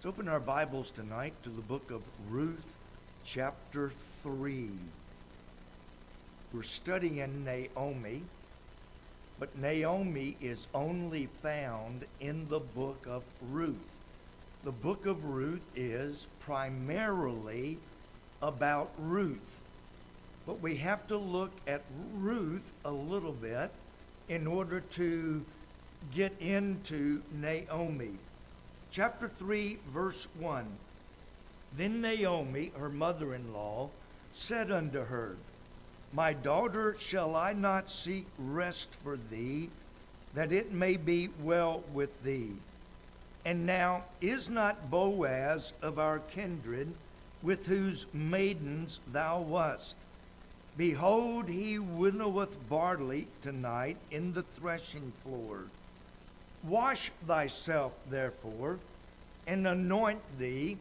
Let's open our Bibles tonight to the book of Ruth, chapter 3. We're studying Naomi, but Naomi is only found in the book of Ruth. The book of Ruth is primarily about Ruth, but we have to look at Ruth a little bit in order to get into Naomi. Chapter 3, verse 1. Then Naomi, her mother-in-law, said unto her, My daughter, shall I not seek rest for thee, that it may be well with thee? And now is not Boaz of our kindred, with whose maidens thou wast? Behold, he winnoweth barley tonight in the threshing floor. Wash thyself, therefore, and anoint thee,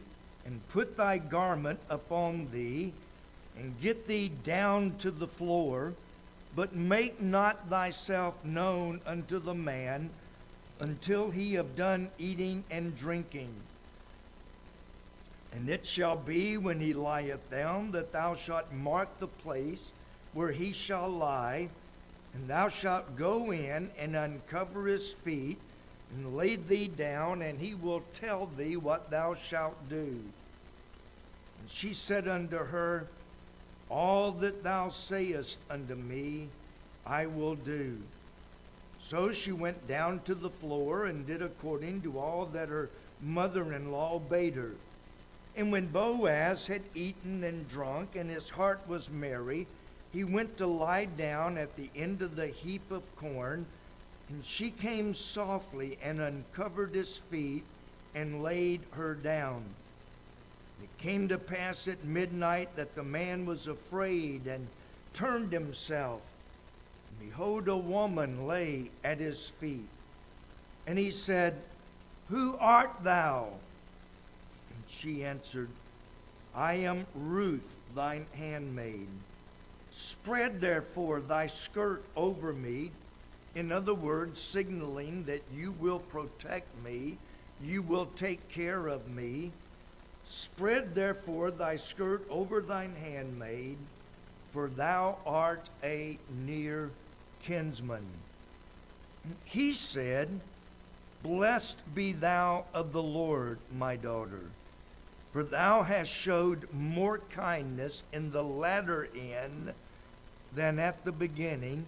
and put thy garment upon thee, and get thee down to the floor, but make not thyself known unto the man until he have done eating and drinking. And it shall be, when he lieth down, that thou shalt mark the place where he shall lie, and thou shalt go in and uncover his feet, and lay thee down, and he will tell thee what thou shalt do. And she said unto her, All that thou sayest unto me, I will do. So she went down to the floor, and did according to all that her mother-in-law bade her. And when Boaz had eaten and drunk, and his heart was merry, he went to lie down at the end of the heap of corn. And she came softly and uncovered his feet and laid her down. It came to pass at midnight that the man was afraid and turned himself. And behold, a woman lay at his feet. And he said, Who art thou? And she answered, I am Ruth, thine handmaid. Spread therefore thy skirt over me. In other words, signaling that you will protect me, you will take care of me. Spread therefore thy skirt over thine handmaid, for thou art a near kinsman. He said, Blessed be thou of the Lord, my daughter, for thou hast showed more kindness in the latter end than at the beginning,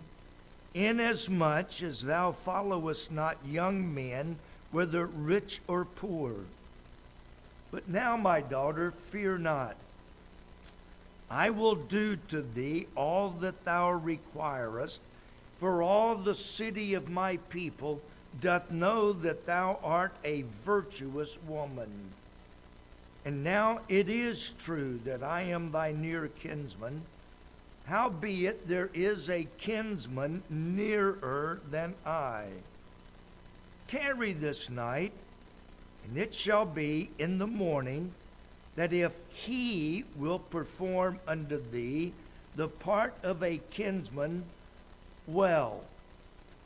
inasmuch as thou followest not young men, whether rich or poor. But now, my daughter, fear not. I will do to thee all that thou requirest, for all the city of my people doth know that thou art a virtuous woman. And now it is true that I am thy near kinsman. Howbeit there is a kinsman nearer than I. Tarry this night, and it shall be in the morning that if he will perform unto thee the part of a kinsman, well,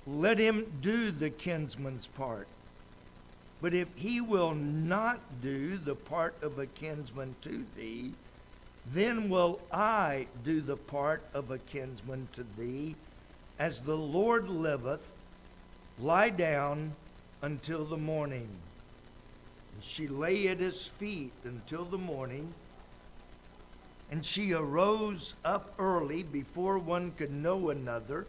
let him do the kinsman's part. But if he will not do the part of a kinsman to thee, then will I do the part of a kinsman to thee. As the Lord liveth, lie down until the morning. And she lay at his feet until the morning. And she arose up early before one could know another.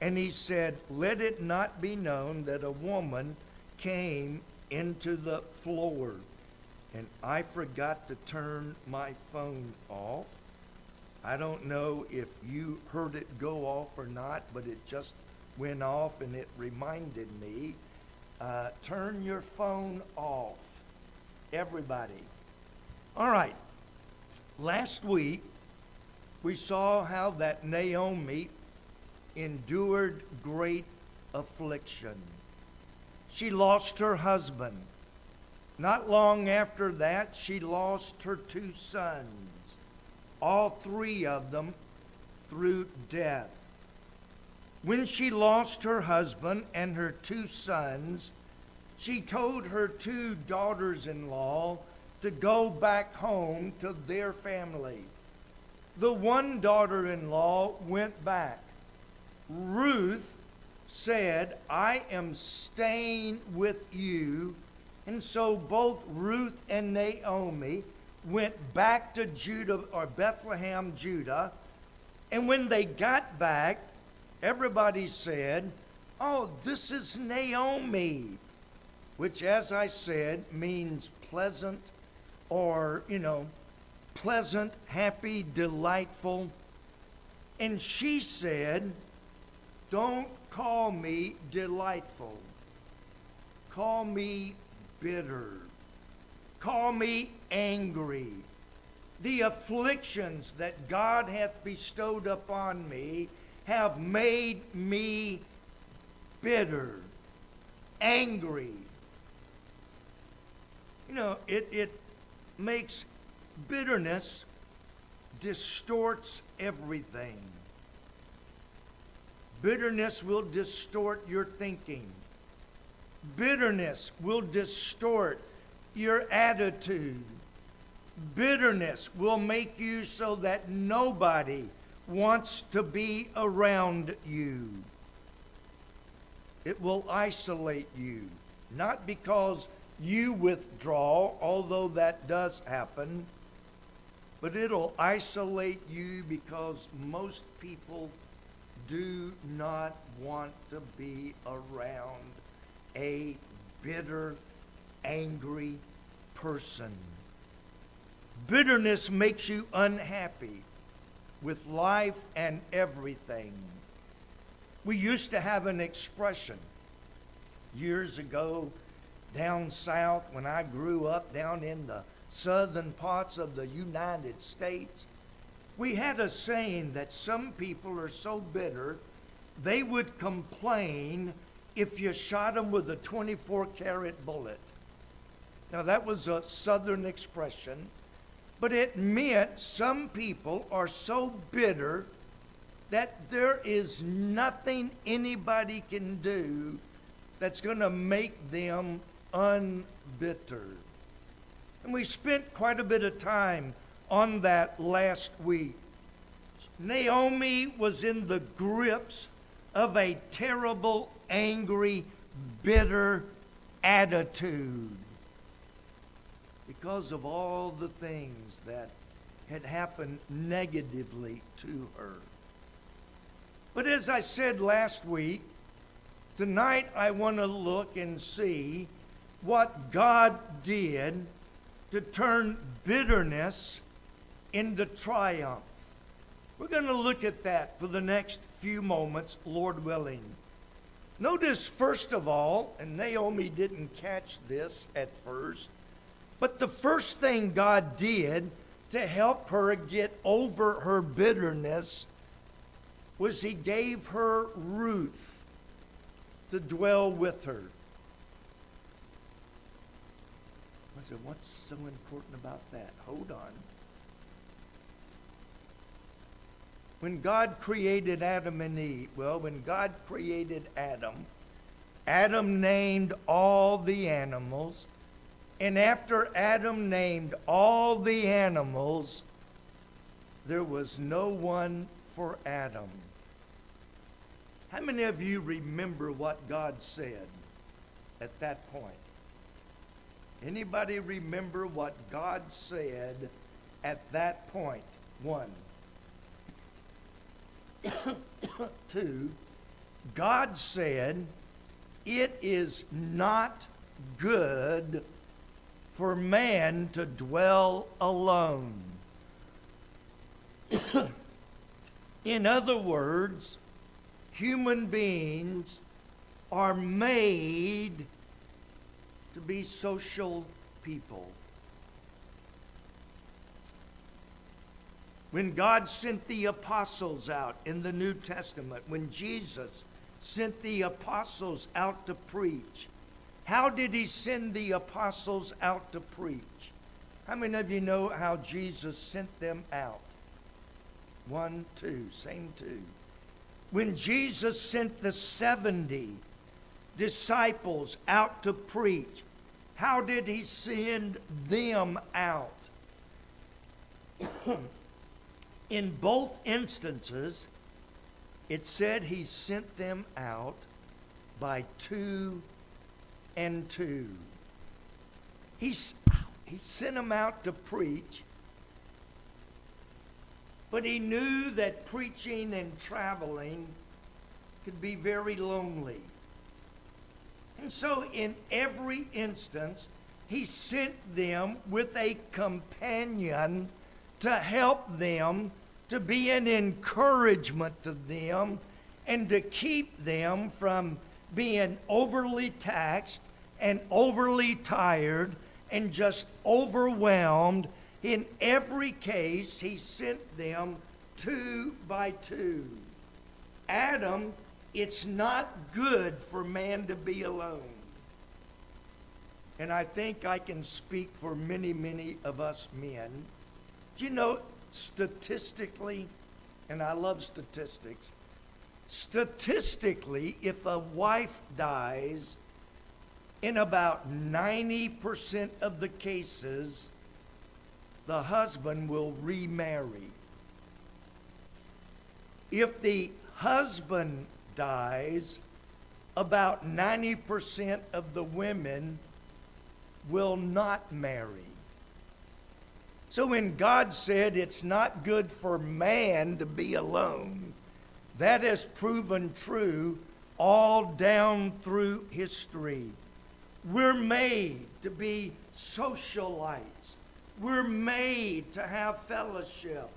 And he said, Let it not be known that a woman came into the floor. And I forgot to turn my phone off. I don't know if you heard it go off or not, but it just went off and it reminded me. Turn your phone off, everybody. All right. Last week, we saw how that Naomi endured great affliction. She lost her husband. Not long after that, she lost her 2 sons, all 3 of them through death. When she lost her husband and her 2 sons, she told her two daughters-in-law to go back home to their family. The one daughter-in-law went back. Ruth said, I am staying with you. And so both Ruth and Naomi went back to Judah, or Bethlehem, Judah. And when they got back, everybody said, oh, this is Naomi, which, as I said, means pleasant, or, pleasant, happy, delightful. And she said, don't call me delightful. Call me bitter. Call me angry. The afflictions that God hath bestowed upon me have made me bitter, angry. It makes bitterness distorts everything. Bitterness will distort your thinking. Bitterness will distort your attitude. Bitterness will make you so that nobody wants to be around you. It will isolate you, not because you withdraw, although that does happen, but it'll isolate you because most people do not want to be around a bitter, angry person. Bitterness makes you unhappy with life and everything. We used to have an expression years ago down south when I grew up down in the southern parts of the United States. We had a saying that some people are so bitter they would complain if you shot them with a 24-karat bullet. Now that was a southern expression, but it meant some people are so bitter that there is nothing anybody can do that's going to make them unbitter. And we spent quite a bit of time on that last week. Naomi was in the grips of a terrible, angry, bitter attitude because of all the things that had happened negatively to her. But as I said last week, tonight I want to look and see what God did to turn bitterness into triumph. We're going to look at that for the next few moments, Lord willing. Notice, first of all, and Naomi didn't catch this at first, but the first thing God did to help her get over her bitterness was he gave her Ruth to dwell with her. I said, what's so important about that? Hold on. When God created Adam and Eve, when God created Adam, Adam named all the animals. And after Adam named all the animals, there was no one for Adam. How many of you remember what God said at that point? Anybody remember what God said at that point? 1. 2, God said, it is not good for man to dwell alone. In other words, human beings are made to be social people. When God sent the apostles out in the New Testament, when Jesus sent the apostles out to preach, how did he send the apostles out to preach? How many of you know how Jesus sent them out? 1, 2, same 2. When Jesus sent the 70 disciples out to preach, how did he send them out? In both instances, it said he sent them out by 2 and 2. He sent them out to preach, but he knew that preaching and traveling could be very lonely. And so in every instance, he sent them with a companion to help them, to be an encouragement to them, and to keep them from being overly taxed and overly tired and just overwhelmed. In every case, he sent them 2 by 2. Adam, it's not good for man to be alone. And I think I can speak for many, many of us men. Do you know, statistically, and I love statistics, statistically, if a wife dies, in about 90% of the cases, the husband will remarry. If the husband dies, about 90% of the women will not marry. So when God said it's not good for man to be alone, that has proven true all down through history. We're made to be socialites. We're made to have fellowship.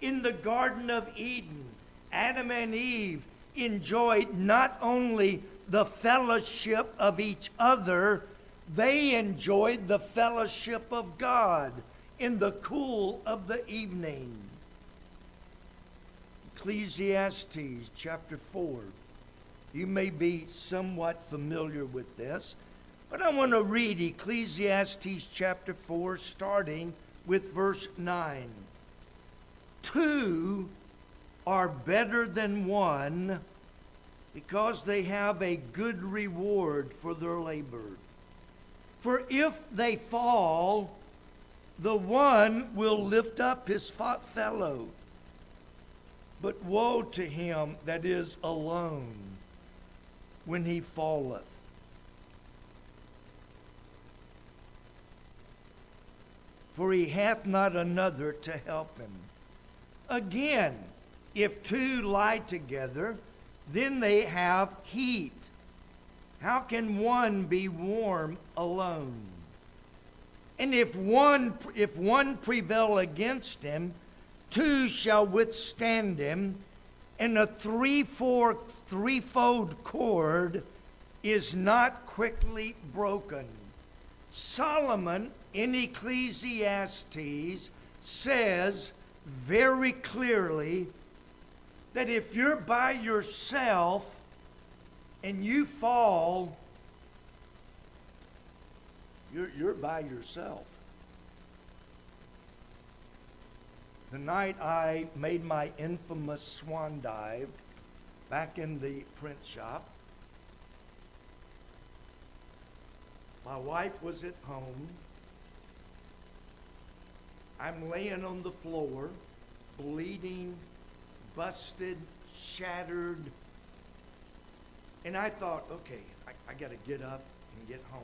In the Garden of Eden, Adam and Eve enjoyed not only the fellowship of each other, they enjoyed the fellowship of God in the cool of the evening. Ecclesiastes chapter 4. You may be somewhat familiar with this, but I want to read Ecclesiastes chapter 4, starting with verse 9. 2 are better than 1 because they have a good reward for their labor. For if they fall, the one will lift up his fellow. But woe to him that is alone when he falleth. For he hath not another to help him. Again, if 2 lie together, then they have heat. How can one be warm alone? And if one prevail against him, 2 shall withstand him, and a threefold cord is not quickly broken. Solomon in Ecclesiastes says very clearly that if you're by yourself and you fall, you're by yourself. The night I made my infamous swan dive back in the print shop, my wife was at home. I'm laying on the floor, bleeding, busted, shattered. And I thought, okay, I got to get up and get home.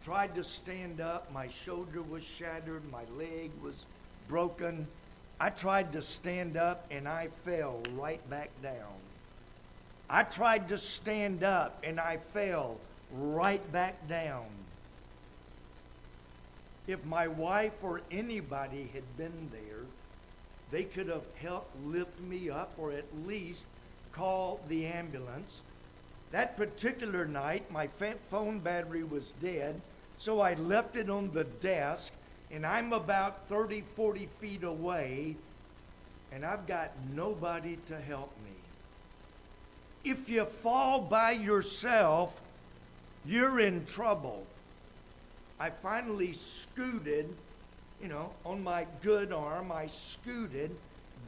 Tried to stand up. My shoulder was shattered. My leg was broken. I tried to stand up and I fell right back down. I tried to stand up and I fell right back down. If my wife or anybody had been there, they could have helped lift me up or at least call the ambulance. That particular night, my phone battery was dead, so I left it on the desk, and I'm about 30, 40 feet away, and I've got nobody to help me. If you fall by yourself, you're in trouble. I finally scooted, on my good arm, I scooted,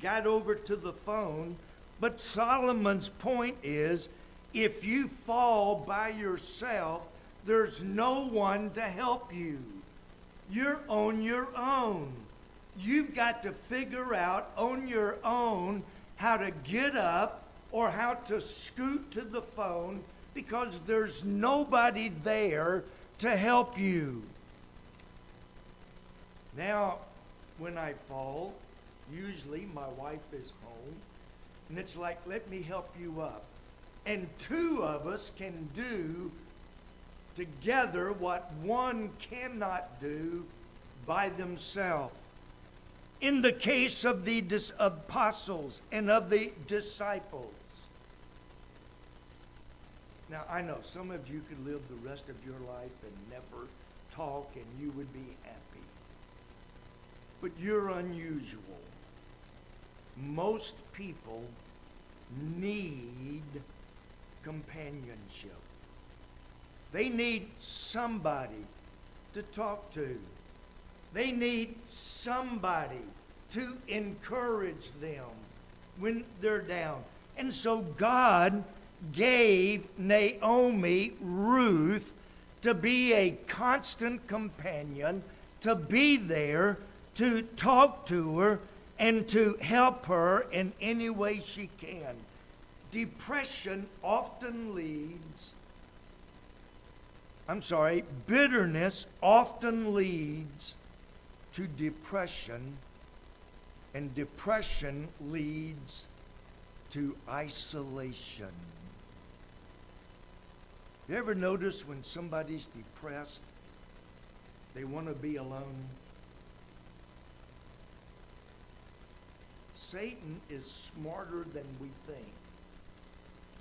got over to the phone. But Solomon's point is, If you fall by yourself, there's no one to help you. You're on your own. You've got to figure out on your own how to get up or how to scoot to the phone, because there's nobody there to help you. Now, when I fall, usually my wife is home, and it's like, let me help you up. And two of us can do together what one cannot do by themselves. In the case of the apostles and of the disciples. Now, I know some of you could live the rest of your life and never talk and you would be happy. But you're unusual. Most people need companionship. They need somebody to talk to. They need somebody to encourage them when they're down. And so God gave Naomi Ruth to be a constant companion, to be there, to talk to her, and to help her in any way she can. Bitterness often leads to depression, and depression leads to isolation. You ever notice when somebody's depressed, they want to be alone? Satan is smarter than we think.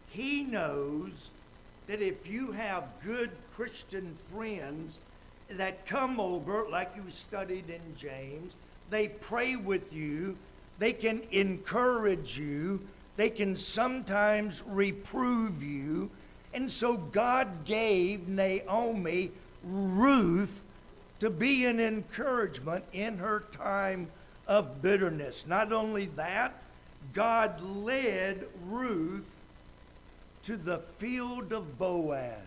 He knows that if you have good Christian friends that come over, like you studied in James, they pray with you, they can encourage you, they can sometimes reprove you. And so God gave Naomi Ruth to be an encouragement in her time of bitterness. Not only that, God led Ruth to the field of Boaz.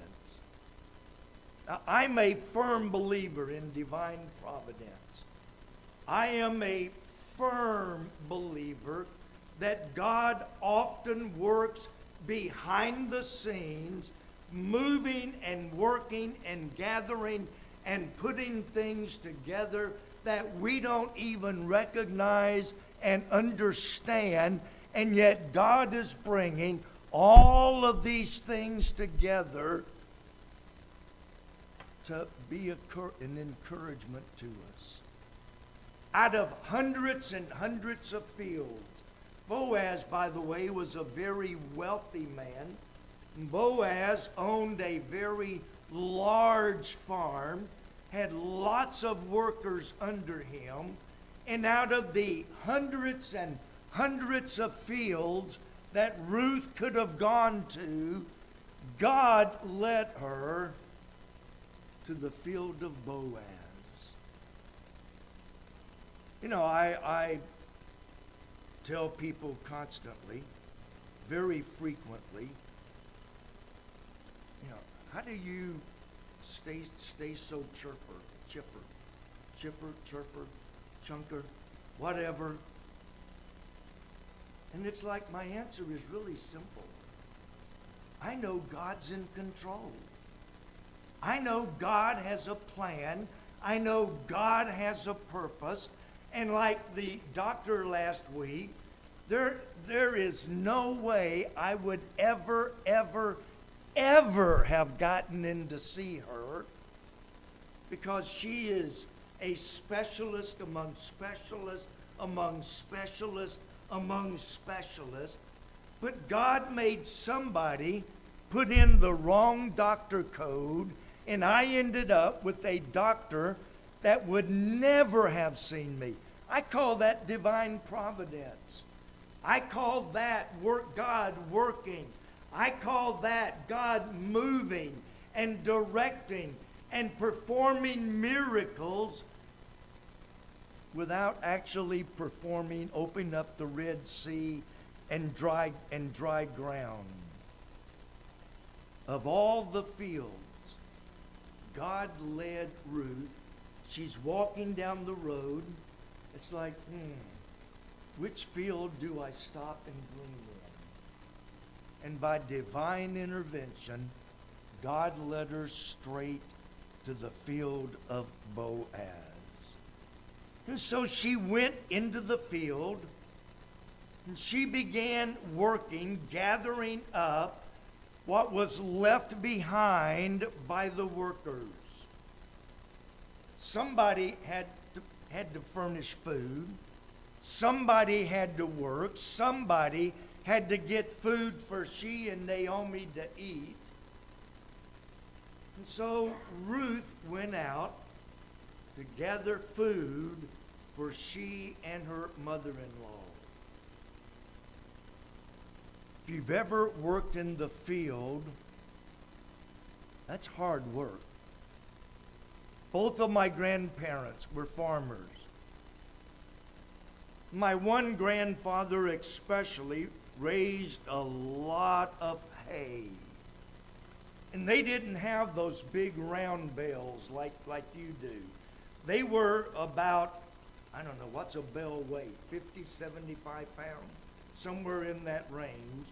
Now, I'm a firm believer in divine providence. I am a firm believer that God often works behind the scenes, moving and working and gathering and putting things together that we don't even recognize and understand, and yet God is bringing all of these things together to be an encouragement to us. Out of hundreds and hundreds of fields, Boaz, by the way, was a very wealthy man. Boaz owned a very large farm, had lots of workers under him, and out of the hundreds and hundreds of fields that Ruth could have gone to, God led her to the field of Boaz. You know, I tell people constantly, very frequently, you know, how do you stay so chipper, chunker, whatever? And it's like my answer is really simple. I know God's in control. I know God has a plan. I know God has a purpose. And like the doctor last week, there is no way I would ever have gotten in to see her, because she is a specialist among specialists, among specialists, among specialists. But God made somebody put in the wrong doctor code, and I ended up with a doctor that would never have seen me. I call that divine providence. I call that God working. I call that God moving and directing and performing miracles without actually opening up the Red Sea and dry ground. of all the fields, God led Ruth. She's walking down the road. It's like, which field do I stop and glean in? And by divine intervention, God led her straight to the field of Boaz. And so she went into the field, and she began working, gathering up what was left behind by the workers. Somebody had to furnish food. Somebody had to work. Somebody had to get food for she and Naomi to eat. And so Ruth went out to gather food for she and her mother-in-law. If you've ever worked in the field, that's hard work. Both of my grandparents were farmers. My one grandfather especially raised a lot of hay. And they didn't have those big round bales like you do. They were about, I don't know, what's a bale weigh? 50, 75 pounds? Somewhere in that range.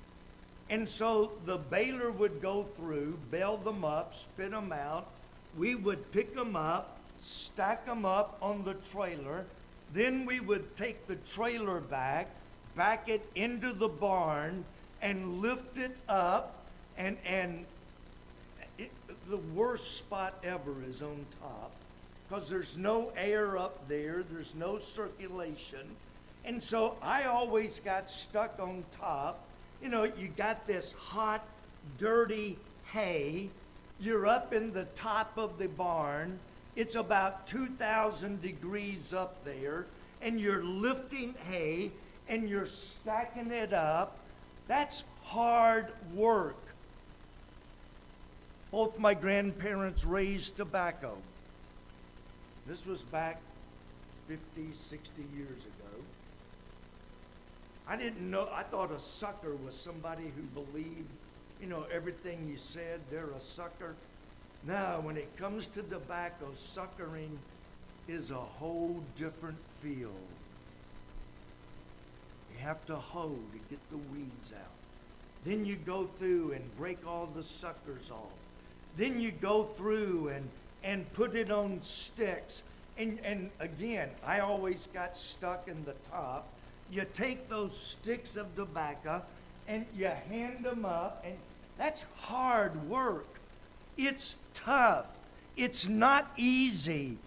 And so the baler would go through, bale them up, spit them out. We would pick them up, stack them up on the trailer. Then we would take the trailer back it into the barn, and lift it up. The worst spot ever is on top, because there's no air up there. There's no circulation. And so I always got stuck on top. You know, you got this hot, dirty hay. You're up in the top of the barn. It's about 2,000 degrees up there. And you're lifting hay and you're stacking it up. That's hard work. Both my grandparents raised tobacco. This was back 50, 60 years ago. I didn't know, I thought a sucker was somebody who believed, everything you said, they're a sucker. Now, when it comes to tobacco, suckering is a whole different field. You have to hoe to get the weeds out. Then you go through and break all the suckers off. Then you go through and put it on sticks. And again, I always got stuck in the top. You take those sticks of tobacco and you hand them up, and that's hard work. It's tough. It's not easy.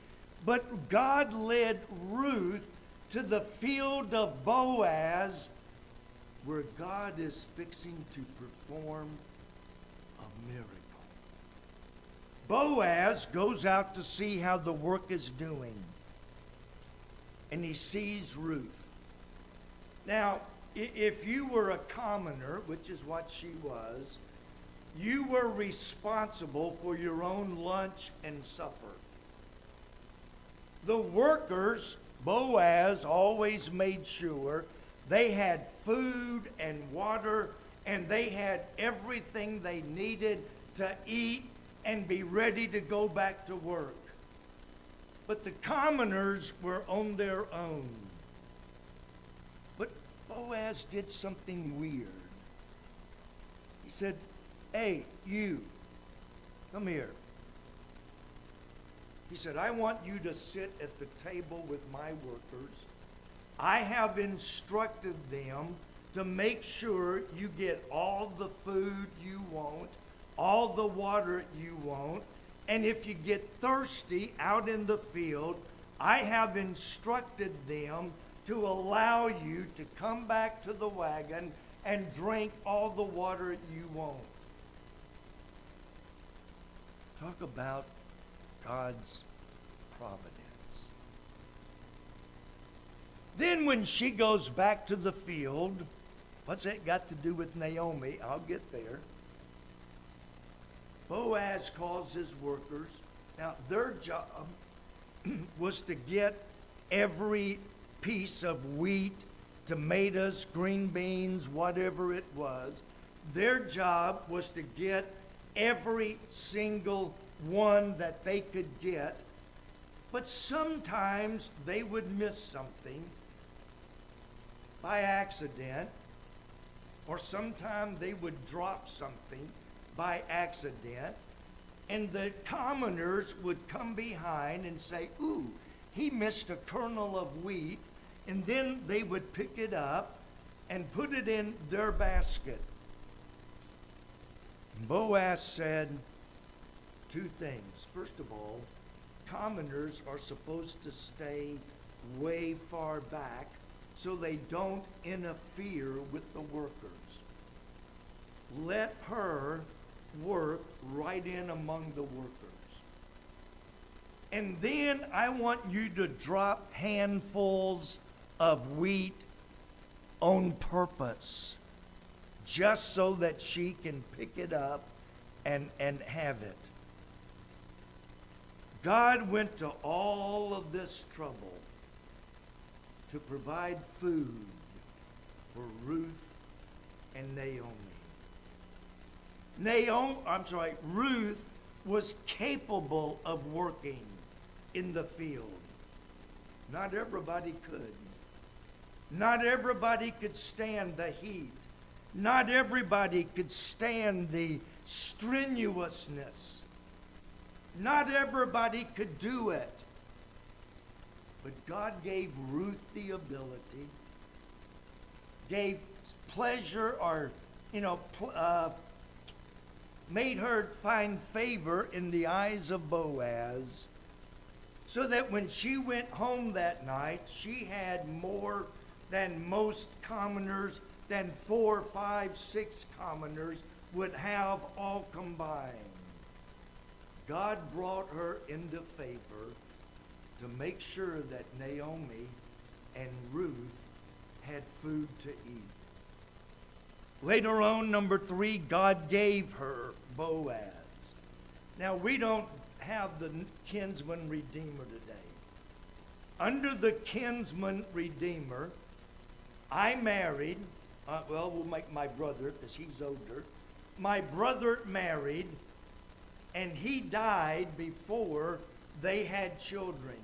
But God led Ruth to the field of Boaz, where God is fixing to perform a miracle. Boaz goes out to see how the work is doing, and he sees Ruth. Now, if you were a commoner, which is what she was, you were responsible for your own lunch and supper. The workers, Boaz always made sure they had food and water, and they had everything they needed to eat and be ready to go back to work. But the commoners were on their own. But Boaz did something weird. He said, "Hey, you, come here." He said, "I want you to sit at the table with my workers. I have instructed them to make sure you get all the food you want, all the water you want, and if you get thirsty out in the field, I have instructed them to allow you to come back to the wagon and drink all the water you want." Talk about God's providence. Then when she goes back to the field, what's that got to do with Naomi? I'll get there. Boaz calls his workers. Now, their job was to get every piece of wheat, tomatoes, green beans, whatever it was. Their job was to get every single one that they could get. But sometimes they would miss something by accident, or sometimes they would drop something by accident, and the commoners would come behind and say, "Ooh, he missed a kernel of wheat," and then they would pick it up and put it in their basket. Boaz said two things. First of all, commoners are supposed to stay way far back so they don't interfere with the workers. Let her work right in among the workers. And then I want you to drop handfuls of wheat on purpose, just so that she can pick it up and have it. God went to all of this trouble to provide food for Ruth and Naomi. Ruth was capable of working in the field. Not everybody could. Not everybody could stand the heat. Not everybody could stand the strenuousness. Not everybody could do it. But God gave Ruth the ability, gave pleasure, or, made her find favor in the eyes of Boaz, so that when she went home that night, she had more than most commoners, than 4, 5, 6 commoners would have all combined. God brought her into favor to make sure that Naomi and Ruth had food to eat. Later on, number 3, God gave her Boaz. Now, we don't have the kinsman redeemer today. Under the kinsman redeemer, I married, we'll make my brother, because he's older. My brother married, and he died before they had children.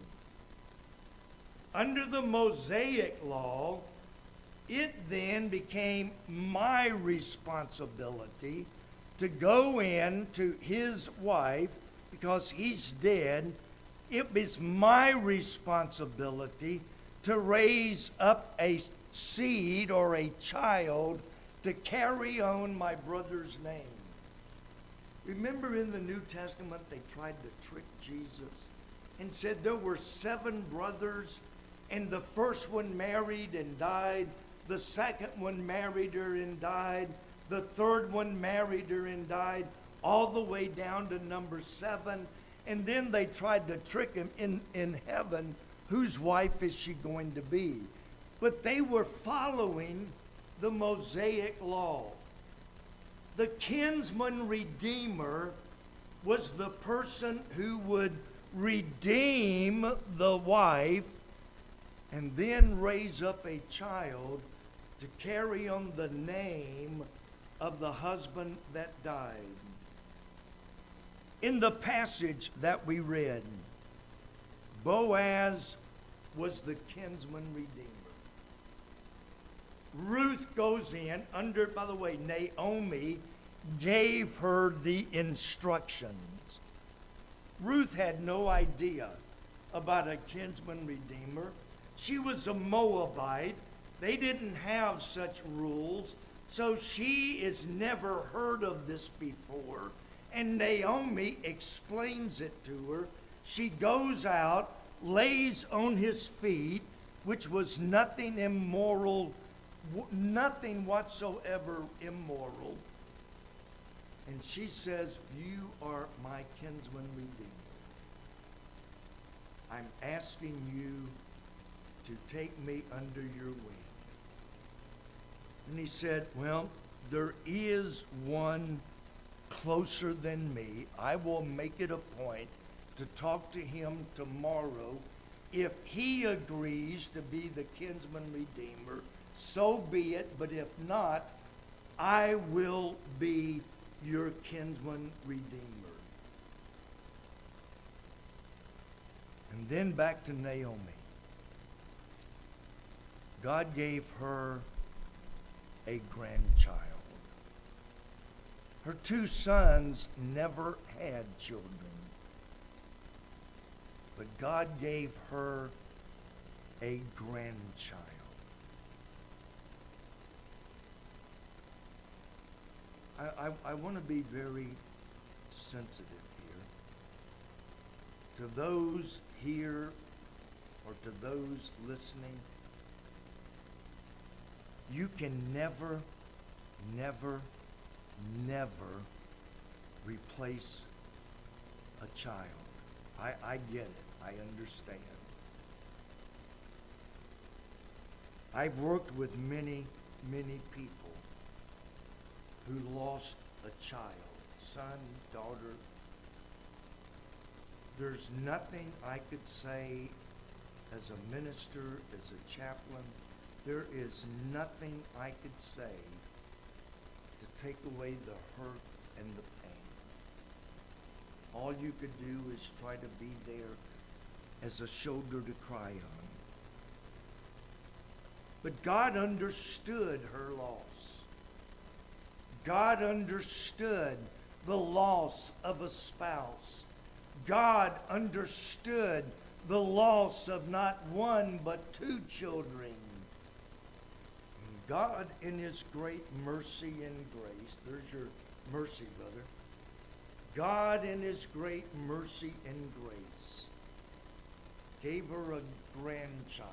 Under the Mosaic law, it then became my responsibility to go in to his wife, because he's dead. It was my responsibility to raise up a seed or a child to carry on my brother's name. Remember in the New Testament they tried to trick Jesus and said there were 7 brothers, and the first one married and died, the second one married her and died, the third one married her and died, all the way down to number 7. And then they tried to trick him in heaven, whose wife is she going to be? But they were following the Mosaic law. The kinsman redeemer was the person who would redeem the wife and then raise up a child to carry on the name of the husband that died. In the passage that we read, Boaz was the kinsman redeemer. Ruth goes in under, by the way, Naomi gave her the instructions. Ruth had no idea about a kinsman redeemer. She was a Moabite. They didn't have such rules, so she has never heard of this before. And Naomi explains it to her. She goes out, lays on his feet, which was nothing immoral, nothing whatsoever immoral. And she says, "You are my kinsman redeemer. I'm asking you to take me under your wing." And he said, "Well, there is one closer than me. I will make it a point to talk to him tomorrow. If he agrees to be the kinsman redeemer, so be it. But if not, I will be your kinsman redeemer. And then back to Naomi. God gave her a grandchild. Her two sons never had children. But God gave her a grandchild. I want to be very sensitive here. To those here or to those listening, you can never, never, never replace a child. I get it. I understand. I've worked with many, many people who lost a child, son, daughter. There's nothing I could say as a minister, as a chaplain. There is nothing I could say to take away the hurt and the pain. All you could do is try to be there as a shoulder to cry on. But God understood her loss. God understood the loss of a spouse. God understood the loss of not one but two children. And God, in His great mercy and grace, there's your mercy, brother. God, in His great mercy and grace, gave her a grandchild.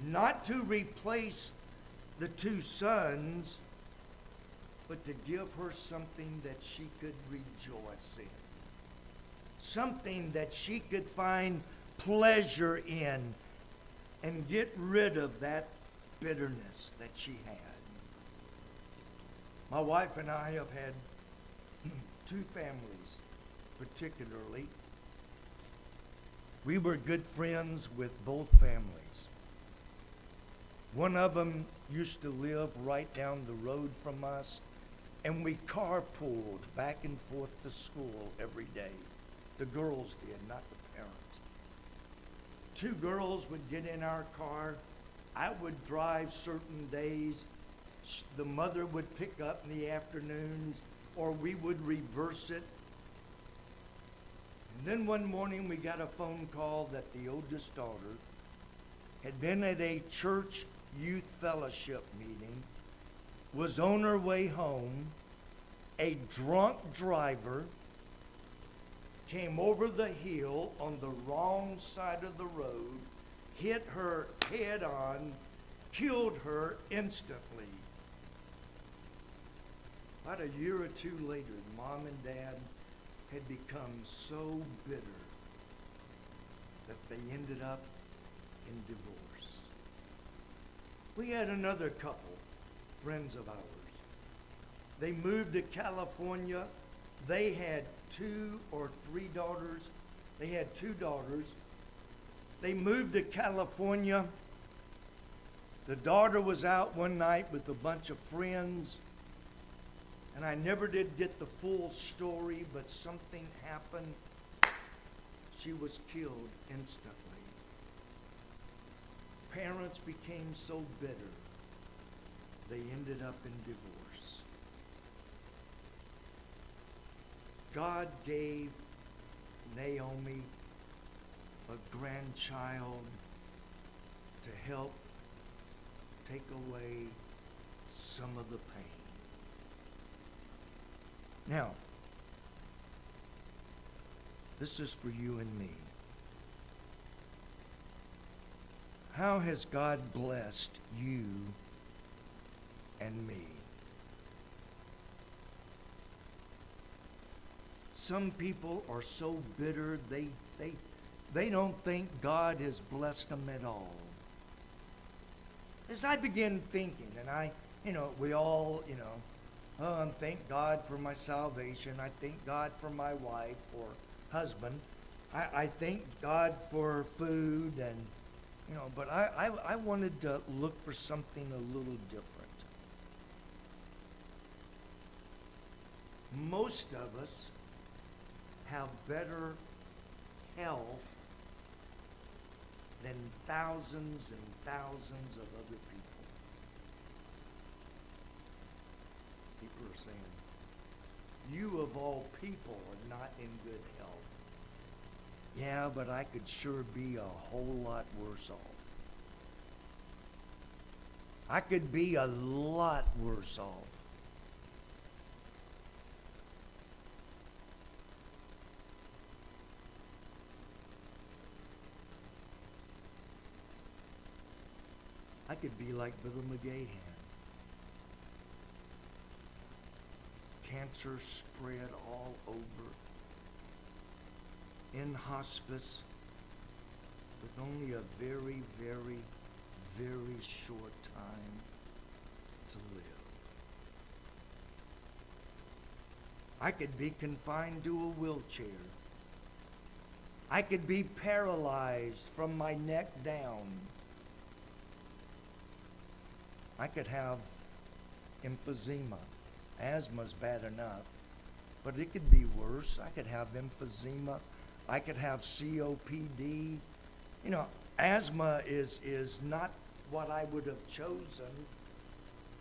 Not to replace the two sons, but to give her something that she could rejoice in. Something that she could find pleasure in and get rid of that bitterness that she had. My wife and I have had two families, particularly. We were good friends with both families. One of them used to live right down the road from us, and we carpooled back and forth to school every day. The girls did, not the parents. Two girls would get in our car. I would drive certain days. The mother would pick up in the afternoons, or we would reverse it. And then one morning we got a phone call that the oldest daughter had been at a church youth fellowship meeting, was on her way home. A drunk driver came over the hill on the wrong side of the road, hit her head on, killed her instantly. About a year or two later, Mom and Dad had become so bitter that they ended up in divorce. We had another couple, friends of ours. They moved to California. They had 2 or 3 daughters. They had 2 daughters. They moved to California. The daughter was out one night with a bunch of friends. And I never did get the full story, but something happened. She was killed instantly. Parents became so bitter, they ended up in divorce. God gave Naomi a grandchild to help take away some of the pain. Now, this is for you and me. How has God blessed you and me? Some people are so bitter, they don't think God has blessed them at all. As I begin thinking, and we all, I thank God for my salvation. I thank God for my wife or husband. I thank God for food and, but I wanted to look for something a little different. most of us have better health than thousands and thousands of other people. People are saying, you of all people are not in good health. Yeah, but I could sure be a whole lot worse off. I could be a lot worse off. I could be like Brother McGahan. Cancer spread all over. In hospice with only a very, very, very short time to live. I could be confined to a wheelchair. I could be paralyzed from my neck down. I could have emphysema. Asthma's bad enough, but it could be worse. I could have emphysema. I could have COPD. You know, asthma is not what I would have chosen,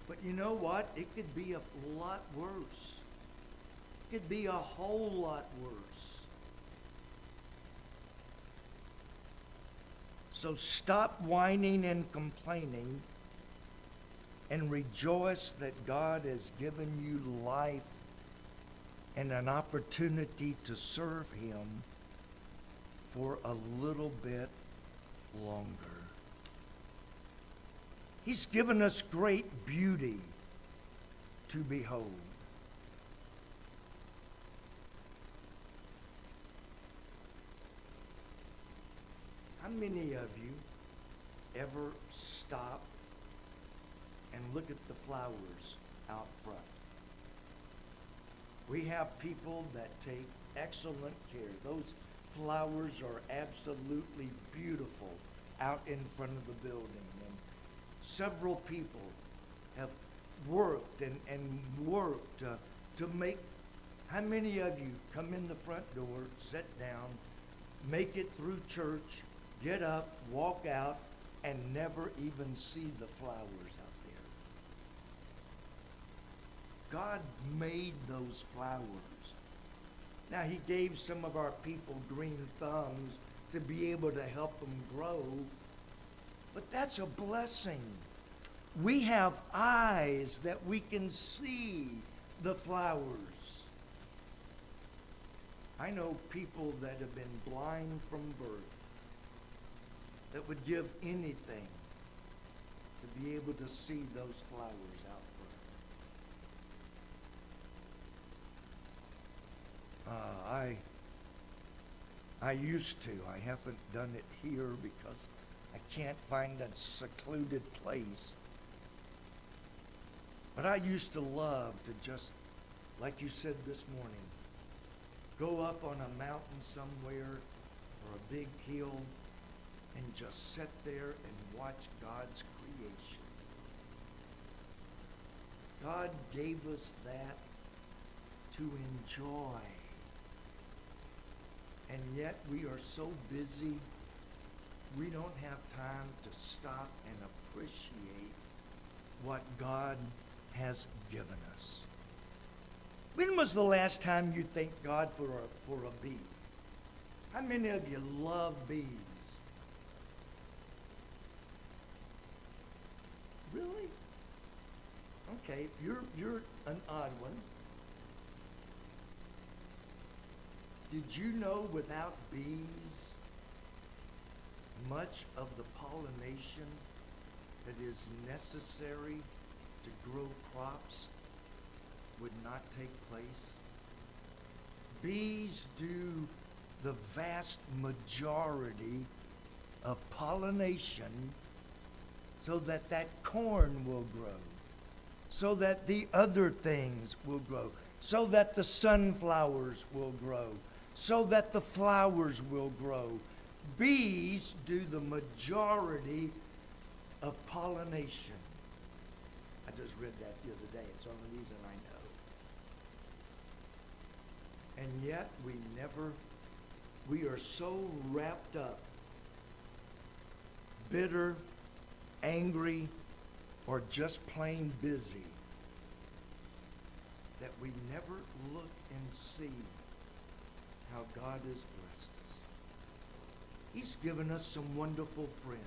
but you know what? It could be a lot worse. It could be a whole lot worse. So stop whining and complaining and rejoice that God has given you life and an opportunity to serve Him for a little bit longer. He's given us great beauty to behold. How many of you ever stop and look at the flowers out front? We have people that take excellent care. Those flowers are absolutely beautiful out in front of the building. And several people have worked and worked to make. How many of you come in the front door, sit down, make it through church, get up, walk out, and never even see the flowers out there? God made those flowers. Now, He gave some of our people green thumbs to be able to help them grow, but that's a blessing. We have eyes that we can see the flowers. I know people that have been blind from birth that would give anything to be able to see those flowers out front. I used to. I haven't done it here because I can't find a secluded place. But I used to love to just, like you said this morning, go up on a mountain somewhere or a big hill and just sit there and watch God's creation. God gave us that to enjoy. And yet we are so busy, we don't have time to stop and appreciate what God has given us. When was the last time you thanked God for a bee? How many of you love bees? Really? Okay, you're an odd one. Did you know without bees, much of the pollination that is necessary to grow crops would not take place? Bees do the vast majority of pollination so that that corn will grow, so that the other things will grow, so that the sunflowers will grow, so that the flowers will grow. Bees do the majority of pollination. I just read that the other day. It's the only reason I know. And yet we are so wrapped up, bitter, angry, or just plain busy, that we never look and see how God has blessed us. He's given us some wonderful friends.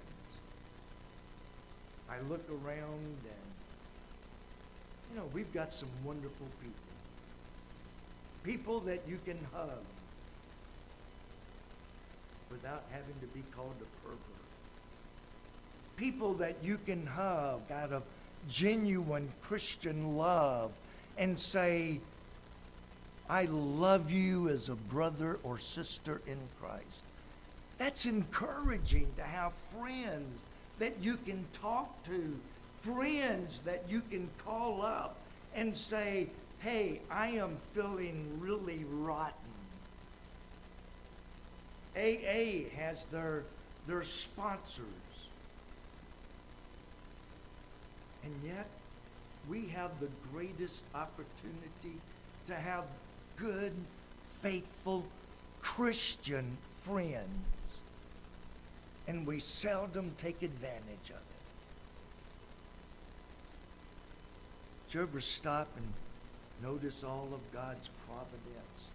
I look around and, we've got some wonderful people. People that you can hug without having to be called a pervert. People that you can hug out of genuine Christian love and say, I love you as a brother or sister in Christ. That's encouraging to have friends that you can talk to, friends that you can call up and say, hey, I am feeling really rotten. AA has their sponsors. And yet, we have the greatest opportunity to have good, faithful, Christian friends. And we seldom take advantage of it. Did you ever stop and notice all of God's providence?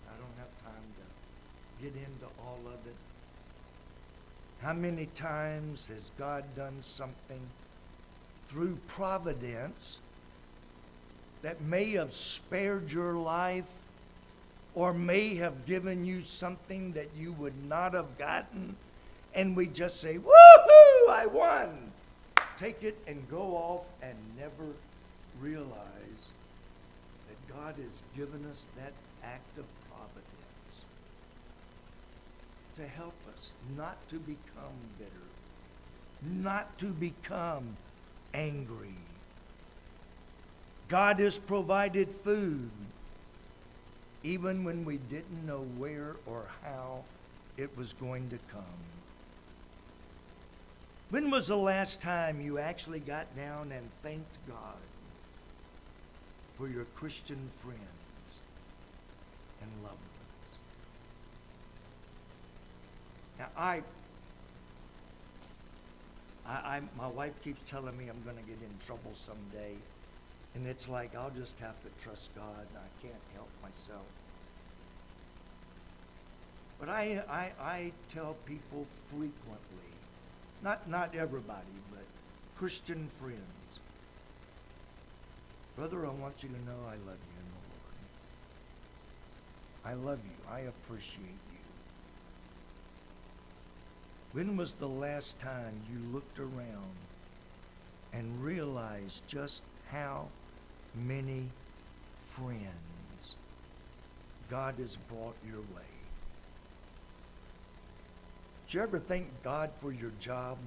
I don't have time to get into all of it. How many times has God done something through providence that may have spared your life or may have given you something that you would not have gotten, and we just say, woohoo, I won. Take it and go off and never realize that God has given us that act of providence to help us not to become bitter, not to become angry. God has provided food even when we didn't know where or how it was going to come. When was the last time you actually got down and thanked God for your Christian friends and loved ones? Now, my wife keeps telling me I'm going to get in trouble someday. And it's like, I'll just have to trust God, and I can't help myself. But I tell people frequently, not everybody, but Christian friends, brother, I want you to know I love you in the Lord. I love you. I appreciate you. When was the last time you looked around and realized just how many friends God has brought your way? Did you ever thank God for your job?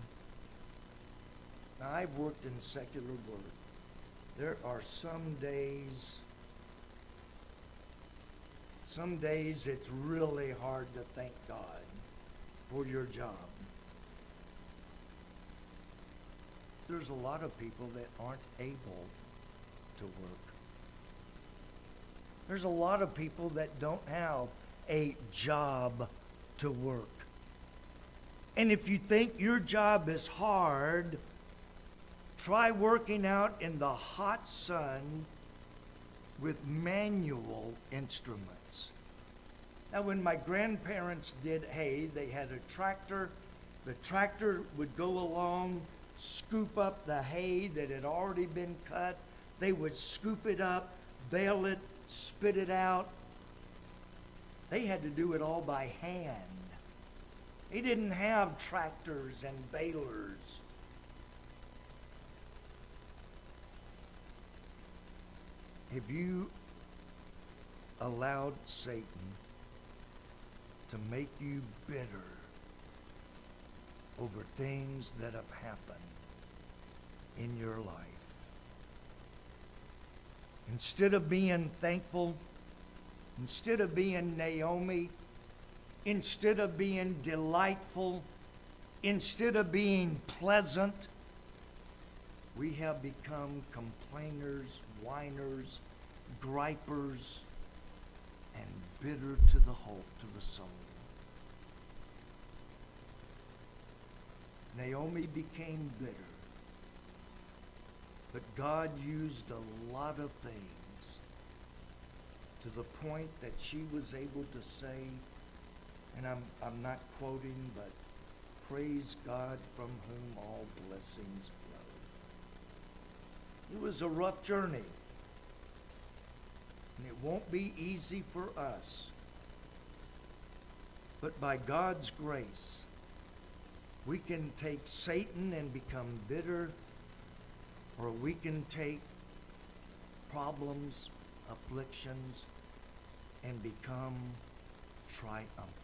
Now, I've worked in secular work. There are some days it's really hard to thank God for your job. There's a lot of people that aren't able to work. There's a lot of people that don't have a job to work. And if you think your job is hard, try working out in the hot sun with manual instruments. Now, when my grandparents did hay, they had a tractor. The tractor would go along, scoop up the hay that had already been cut. They would scoop it up, bale it, spit it out. They had to do it all by hand. They didn't have tractors and balers. Have you allowed Satan to make you bitter over things that have happened in your life? Instead of being thankful, instead of being Naomi, instead of being delightful, instead of being pleasant, We have become complainers, whiners, gripers, and bitter to the soul. Naomi became bitter. But God used a lot of things to the point that she was able to say, and I'm not quoting, but praise God from whom all blessings flow. It was a rough journey. And it won't be easy for us. But by God's grace, we can take Satan and become bitter, or we can take problems, afflictions, and become triumphant.